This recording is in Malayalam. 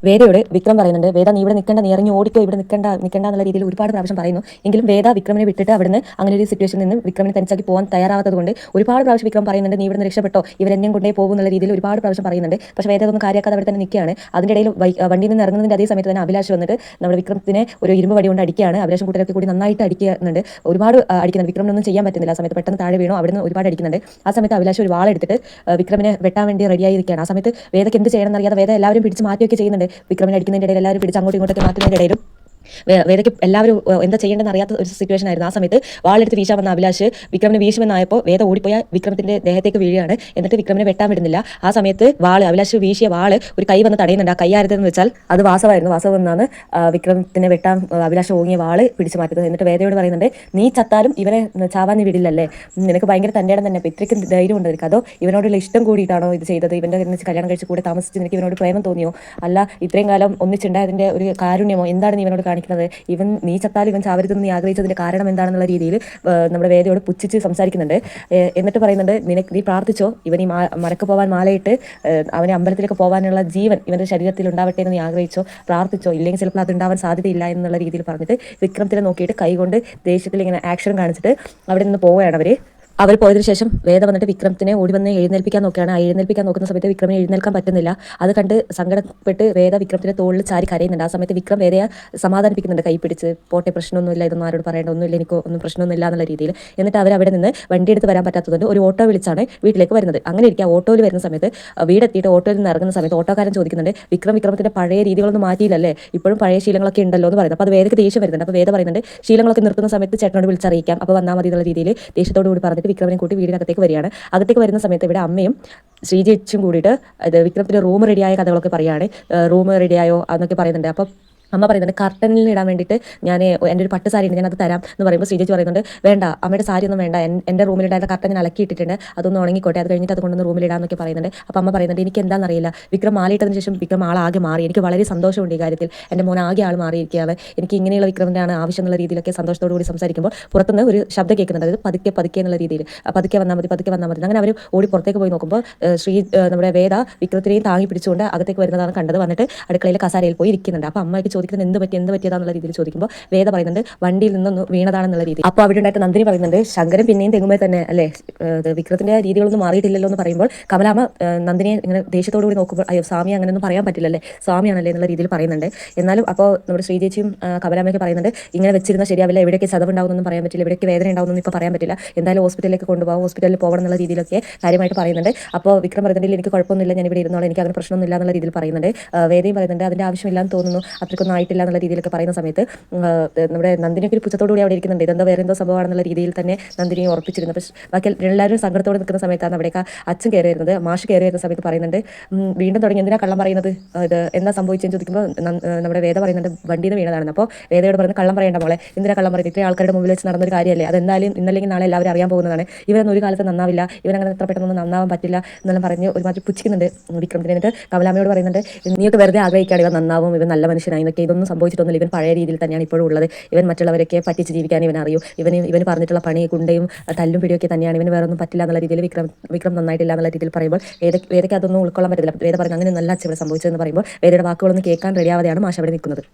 വേദയോട് വിക്രം പറയുന്നുണ്ട്, വേദ നീ ഇവിടെ നിൽക്കേണ്ട, നീ ഇറങ്ങി ഓടിക്കോ, ഇവിടെ നിൽക്കേണ്ട എന്നുള്ള രീതിയിൽ ഒരുപാട് പ്രാവശ്യം പറയുന്നു. എങ്കിലും വേദ വിക്രമിനെ വിട്ടിട്ട് അവിടുന്ന് അങ്ങനെ ഒരു സിറ്റുവേഷനിൽ നിന്ന് വിക്രമിനെ തനിച്ചാക്കി പോകാൻ തയ്യാറാവാത്തത് കൊണ്ട് ഒരുപാട് പ്രാവശ്യം വിക്രം പറയുന്നുണ്ട്, നീ ഇവിടുന്ന് രക്ഷപ്പെട്ടോ, ഇവരെന്നെയും കൊണ്ടേ പോകും എന്നുള്ള രീതിയിൽ ഒരുപാട് പ്രാവശ്യം പറയുന്നുണ്ട്. പക്ഷേ വേദ ഒന്നും കാര്യമാക്കാതെ അവിടെ തന്നെ നിൽക്കുകയാണ്. അതിൻ്റെ ഇടയിൽ വണ്ടിയിൽ നിന്ന് ഇറങ്ങുന്നതിൻ്റെ അതേ സമയത്ത് തന്നെ അഭിലാഷ് വന്നിട്ട് നമ്മുടെ വിക്രമത്തിനെ ഒരു ഇരുമ്പ് വടി കൊണ്ട് അടിക്കുകയാണ്. അഭിലാഷും കൂട്ടരൊക്കെ കൂടി നന്നായിട്ട് അടിക്കുന്നുണ്ട്, ഒരുപാട് അടിക്കുന്നുണ്ട്. വിക്രമിനൊന്നും ചെയ്യാൻ പറ്റുന്നില്ല. ആ സമയത്ത് പെട്ടെന്ന് താഴെ വീണു, അവിടുന്ന് ഒരുപാട് അടിക്കുന്നുണ്ട്. ആ സമയത്ത് അഭിലാഷ് ഒരു വാളെടുത്തിട്ട് വിക്രമിനെ വെട്ടാൻ വേണ്ടി റെഡിയായിരിക്കുകയാണ്. ആ സമയത്ത് വേദയ്ക്ക് എന്ത് ചെയ്യണം എന്നറിയാതെ വേദ എല്ലാവരും പിടിച്ച് മാറ്റിയൊക്കെ ചെയ്യുന്നുണ്ട്. വിക്രമിനെ അടിക്കുന്നതിൻ്റെ ഇടയിൽ എല്ലാവരും പിടിച്ച് അങ്ങോട്ടും ഇങ്ങോട്ടൊക്കെ മാറ്റുന്നതിൻ്റെ ഇടയിലും വേദയ്ക്ക് എല്ലാവരും എന്താ ചെയ്യേണ്ടതെന്ന് അറിയാത്ത ഒരു സിറ്റുവേഷൻ ആയിരുന്നു. ആ സമയത്ത് വാളെടുത്ത് വീശാൻ വന്ന അഭിലാഷ് വിക്രമിനെ വീശുമെന്നായപ്പോൾ വേദ ഓടിപ്പോയ വിക്രമത്തിന്റെ ദേഹത്തേക്ക് വീഴുകയാണ്. എന്നിട്ട് വിക്രമിനെ വെട്ടാൻ വിടുന്നില്ല. ആ സമയത്ത് അഭിലാഷ് വീശിയ വാള് ഒരു കൈ വന്ന് തടയുന്നുണ്ട്. ആ കൈ ആരുതെന്ന് വെച്ചാൽ അത് വാസവായിരുന്നു. വാസവ് എന്നാണ് വിക്രമത്തിനെ വെട്ടാൻ അഭിലാഷ് ഓങ്ങിയ വാള് പിടിച്ചു മാറ്റുന്നത്. എന്നിട്ട് വേദയോട് പറയുന്നുണ്ട്, നീ ചത്താലും ഇവനെ ചാവാൻ നീ വിടില്ലല്ലേ, നിനക്ക് ഭയങ്കര തൻ്റെ ഇടം തന്നെ, ഇത്രയ്ക്കും ധൈര്യം ഉണ്ട് നിനക്ക്, അതോ ഇവനോടുള്ള ഇഷ്ടം കൂടിയിട്ടാണോ ഇത് ചെയ്തത്, ഇവന്റെ കല്യാണം കഴിച്ച് കൂടെ താമസിച്ച് നിനക്ക് ഇവനോട് പ്രേമം തോന്നിയോ, അല്ല ഇത്രയും കാലം ഒന്നിച്ചുണ്ടായതിന്റെ ഒരു കാരുണ്യമോ, എന്താണ് നീ ഇവനോട് കാണിക്കുന്നത്, നീ ചത്താലും ഇവൻ ചാവരുതെന്ന് നീ ആഗ്രഹിച്ചതിന്റെ കാരണം എന്താണെന്നുള്ള രീതിയിൽ നമ്മുടെ വേദയോട് പുച്ഛിച്ച് സംസാരിക്കുന്നുണ്ട്. എന്നിട്ട് പറയുന്നുണ്ട്, നീ പ്രാർത്ഥിച്ചോ, ഇവൻ ഈ മലക്ക് പോകാൻ മാലയിട്ട് അവനെ അമ്പലത്തിലേക്ക് പോകാനുള്ള ജീവൻ ഇവന്റെ ശരീരത്തിൽ ഉണ്ടാവട്ടെ എന്ന് നീ ആഗ്രഹിച്ചോ, പ്രാർത്ഥിച്ചോ, ഇല്ലെങ്കിൽ ചിലപ്പോൾ അത് ഉണ്ടാവാൻ സാധ്യതയില്ല എന്നുള്ള രീതിയിൽ പറഞ്ഞിട്ട് വിക്രമത്തിനെ നോക്കിയിട്ട് കൈകൊണ്ട് ദേഷ്യത്തിൽ ഇങ്ങനെ ആക്ഷൻ കാണിച്ചിട്ട് അവിടെ നിന്ന് പോവുകയാണ് അവർ പോയതിനു ശേഷം വേദ വന്നിട്ട് വിക്രമത്തിനെ ഓടി വന്ന് എഴുന്നേൽപ്പിക്കാൻ നോക്കുകയാണ്. എഴുന്നേൽപ്പിക്കാൻ നോക്കുന്ന സമയത്ത് വിക്രമിനെ എഴുന്നേൽക്കാൻ പറ്റുന്നില്ല. അത് കണ്ട് സങ്കടപ്പെട്ട് വേദ വിക്രമത്തിന്റെ തോളിൽ ചാരി കരയുന്നുണ്ട്. ആ സമയത്ത് വിക്രം വേദയെ സമാധാനിപ്പിക്കുന്നുണ്ട്, കൈ പിടിച്ച് പോട്ടെ, പ്രശ്നമൊന്നുമില്ല, ഇതൊന്നും ആരോട് പറയേണ്ട, ഒന്നുമില്ല, എനിക്ക് ഒന്നും പ്രശ്നമൊന്നുമില്ല എന്നുള്ള രീതിയിൽ. എന്നിട്ട് അവിടെ നിന്ന് വണ്ടി എടുത്ത് വരാൻ പറ്റാത്തതുകൊണ്ട് ഒരു ഓട്ടോ വിളിച്ചാണ് വീട്ടിലേക്ക് വരുന്നത്. അങ്ങനെ ഇരിക്കുക, ഓട്ടോയിൽ വരുന്ന സമയത്ത് വീടെത്തിയിട്ട് ഓട്ടോയിൽ നിന്ന് ഇറങ്ങുന്ന സമയത്ത് ഓട്ടോക്കാരൻ ചോദിക്കുന്നുണ്ട്, വിക്രമത്തിന്റെ പഴയ രീതികളൊന്നും മാറ്റിയില്ലല്ലേ, ഇപ്പോഴും പഴയ ശീലങ്ങളൊക്കെ ഉണ്ടല്ലോ എന്ന് പറയുന്നത്. അപ്പോൾ അത് വേദയ്ക്ക് ദേഷ്യം വരുന്നുണ്ട്. അപ്പോൾ വേദ പറയുന്നുണ്ട്, ശീലങ്ങളൊക്കെ നിർത്തുന്ന സമയത്ത് ചേട്ടനോട് വിളിച്ചറിയിക്കാം, അപ്പോൾ വന്നാൽ മതി എന്നുള്ള രീതിയിൽ ദേഷ്യത്തോട് കൂടി പറഞ്ഞിട്ട് വിക്രമിനെ കൂട്ടി വീടിനകത്തേക്ക് വരികയാണ്. അകത്തേക്ക് വരുന്ന സമയത്ത് ഇവിടെ അമ്മയും ശ്രീജേച്ചും കൂടിയിട്ട് വിക്രമത്തിന്റെ റൂം റെഡിയായ കഥകളൊക്കെ പറയുകയാണ്. റൂം റെഡിയായോ എന്നൊക്കെ പറയുന്നുണ്ട്. അപ്പം അമ്മ പറയുന്നുണ്ട്, കർട്ടനിൽ ഇടാൻ വേണ്ടിയിട്ട് ഞാൻ എൻ്റെ ഒരു പട്ട് സാരി ഉണ്ട്, ഞാൻ അത് തരാം എന്ന് പറയുമ്പോൾ ശ്രീജേച്ചി പറയുന്നുണ്ട്, വേണ്ട, അമ്മയുടെ സാരി ഒന്നും വേണ്ട, എൻ്റെ റൂമിലിടാത്ത കർട്ടൻ ഞാൻ അലക്കിയിട്ടിട്ടുണ്ട്, അതൊന്നും ഉണങ്ങിക്കോട്ടെ, അത് കഴിഞ്ഞിട്ട് അത് കൊണ്ടൊന്ന് റൂമിലിടാന്നൊക്കെ പറയുന്നുണ്ട്. അപ്പോൾ അമ്മ പറയുന്നുണ്ട്, എനിക്ക് എന്താണെന്നറിയില്ല, വിക്രം മാലയിട്ടതിന് ശേഷം വിക്രം ആളാകെ മാറി, എനിക്ക് വളരെ സന്തോഷമുണ്ട് ഈ കാര്യത്തിൽ, എൻ്റെ മോൻ ആകെ ആൾ മാറിയിരിക്കുകയാണ്, എനിക്ക് ഇങ്ങനെയുള്ള വിക്രമിൻ്റെയാണ് ആവശ്യം എന്നുള്ള രീതിയിലൊക്കെ സന്തോഷത്തോടു കൂടി സംസാരിക്കുമ്പോൾ പുറത്തുനിന്ന് ഒരു ശബ്ദം കേൾക്കുന്നുണ്ട്, അതായത് പതുക്കെ പതുക്കെ എന്നുള്ള രീതിയിൽ, പതുക്കെ വന്നാൽ മതി. അങ്ങനെ അവർ ഓടി പുറത്തേക്ക് പോയി നോക്കുമ്പോൾ നമ്മുടെ വേദ വിക്രത്തിനെയും താങ്ങി പിടിച്ചുകൊണ്ട് അകത്തേക്ക് വരുന്നതാണ് കണ്ടത്. വന്നിട്ട് അടുക്കളയിലെ കസാരയിൽ പോയി ഇരിക്കുന്നുണ്ട്. അപ്പോൾ അമ്മയ്ക്ക് ചോദിക്കുന്നത് എന്ത് പറ്റിയതാണെന്നുള്ള രീതിയിൽ ചോദിക്കുമ്പോൾ വേദ പറയുന്നുണ്ട്, വണ്ടിയിൽ നിന്നൊന്ന് വീണതാണെന്നുള്ള രീതി. അപ്പോൾ അവിടെ ഉണ്ടായിട്ട് നന്ദിനി പറയുന്നുണ്ട്, ശങ്കരൻ പിന്നെയും തെങ്ങുമ്പോൾ തന്നെ അല്ലേ, വിക്രത്തിന്റെ രീതികളൊന്നും മാറിയിട്ടില്ലല്ലോ എന്ന് പറയുമ്പോൾ കമലാമ്മ നന്ദിനിയെ ഇങ്ങനെ ദേഷ്യത്തോടു കൂടി നോക്കുമ്പോൾ, അയ്യോ സ്വാമി അങ്ങനെയൊന്നും പറയാൻ പറ്റില്ലല്ലേ, സ്വാമിയാണല്ലേ എന്നുള്ള രീതിയിൽ പറയുന്നുണ്ട്. എന്നാലും അപ്പോൾ നമ്മുടെ ശ്രീജേച്ചിയും കമലാമ്മയൊക്കെ പറയുന്നുണ്ട്, ഇങ്ങനെ വെച്ചിരുന്ന ശരിയാവില്ല, എവിടെയൊക്കെ ചതവുണ്ടാവുന്നൊന്നും പറയാൻ പറ്റില്ല, എവിടെയൊക്കെ വേദന ഉണ്ടാവുന്നൊന്നും ഇപ്പോൾ പറയാൻ പറ്റില്ല, എന്തായാലും ഹോസ്പിറ്റലിലേക്ക് കൊണ്ടുപോകാം, ഹോസ്പിറ്റലിൽ പോകണം എന്നുള്ള രീതിയിലൊക്കെ കാര്യമായിട്ട് പറയുന്നുണ്ട്. അപ്പോൾ വിക്രം പറയുന്നുണ്ടെങ്കിൽ എനിക്ക് കുഴപ്പമൊന്നുമില്ല, ഞാൻ ഇവിടെ ഇരുന്നോളാം, എനിക്ക് അതിന് പ്രശ്നമൊന്നുമില്ല എന്നുള്ള രീതിയിൽ പറയുന്നുണ്ട്. വേദയും പറയുന്നുണ്ട്, അതിൻ്റെ ആവശ്യമില്ലാന്ന് തോന്നുന്നു, അത്രയ്ക്കൊന്നും ആയിട്ടില്ല എന്നുള്ള രീതിയിലൊക്കെ പറയുന്ന സമയത്ത് നമ്മുടെ നന്ദിനിയൊക്കെ ഒരു പുച്ഛത്തോടു കൂടി അവിടെ ഇരിക്കുന്നുണ്ട്, ഇതെന്തോ വേറെ എന്തോ സംഭവമാണെന്നുള്ള രീതിയിൽ തന്നെ നന്ദിനിയെ ഉറപ്പിച്ചിരുന്നു. പക്ഷേ ബാക്കി എല്ലാവരും സങ്കടത്തോടെ നിൽക്കുന്ന സമയത്താണ് അവിടേക്ക് അച്ഛൻ കയറി വരുന്നത്. മാഷ് കയറി വരുന്ന സമയത്ത് പറയുന്നുണ്ട്, വീണ്ടും തുടങ്ങി, എന്തിനാ കള്ളം പറയുന്നത്, ഇത് എന്താ സംഭവിച്ചെന്ന് ചോദിക്കുമ്പോൾ നമ്മുടെ വേദ പറയുന്നുണ്ട്, വണ്ടിയിൽ നിന്ന് വീണതാണ്. അപ്പോൾ വേദയോട് പറയുന്നത്, കള്ളം പറയേണ്ട മോളെ, എന്തിനാ കള്ളം പറയുന്നത്, ഇത്രയും ആൾക്കാരുടെ മുമ്പിൽ വെച്ച് നടന്നൊരു കാര്യമല്ലേ, അതെന്തായാലും ഇന്നല്ലെങ്കിൽ നാളെ എല്ലാവരും അറിയാൻ പോകുന്നതാണ്, ഇവരൊന്നും ഒരു കാലത്ത് നന്നാവില്ല, ഇവരങ്ങനെ എത്ര പെട്ടെന്നൊന്നും നന്നാവാൻ പറ്റില്ല എന്നെല്ലാം പറഞ്ഞ് ഒരുമാതിരി പുച്ഛിക്കുന്നുണ്ട് വിക്രമത്തിന്. എന്നിട്ട് കമലാമ്മയോട് പറയുന്നുണ്ട്, നീയൊക്കെ വെറുതെ ആഗ്രഹിക്കുകയാണ് ഇവൻ നന്നാവും, ഇവൻ നല്ല മനുഷ്യനായി എന്നൊക്കെ, ഇതൊന്നും സംഭവിച്ചിട്ടൊന്നുമില്ല, ഇവൻ പഴയ രീതിയിൽ തന്നെയാണ് ഇപ്പോഴും ഉള്ളത്, ഇവൻ മറ്റുള്ളവരൊക്കെ പറ്റിച്ച് ജീവിക്കാൻ ഇവൻ അറിയൂ, ഇവന് പറഞ്ഞിട്ടുള്ള പണി ഗുണ്ടയും തല്ലും പിടിയൊക്കെ തന്നെയാണ്, ഇവന് വേറെ ഒന്നും പറ്റില്ല എന്നുള്ള രീതിയിൽ വിക്രം നന്നായിട്ടില്ല എന്നുള്ള രീതിയിൽ പറയുമ്പോൾ വേദയ്ക്ക് അതൊന്നും ഉൾക്കൊള്ളാൻ പറ്റില്ല. വേദ പറഞ്ഞു, അങ്ങനെ നല്ല അച്ഛൻ ഇവിടെ സംഭവിച്ചതെന്ന് പറയുമ്പോൾ വേദയുടെ വാക്കുകളൊന്നും കേൾക്കാൻ റെഡിയാവാതെയാണ് മാഷ് അവിടെ നിൽക്കുന്നത്.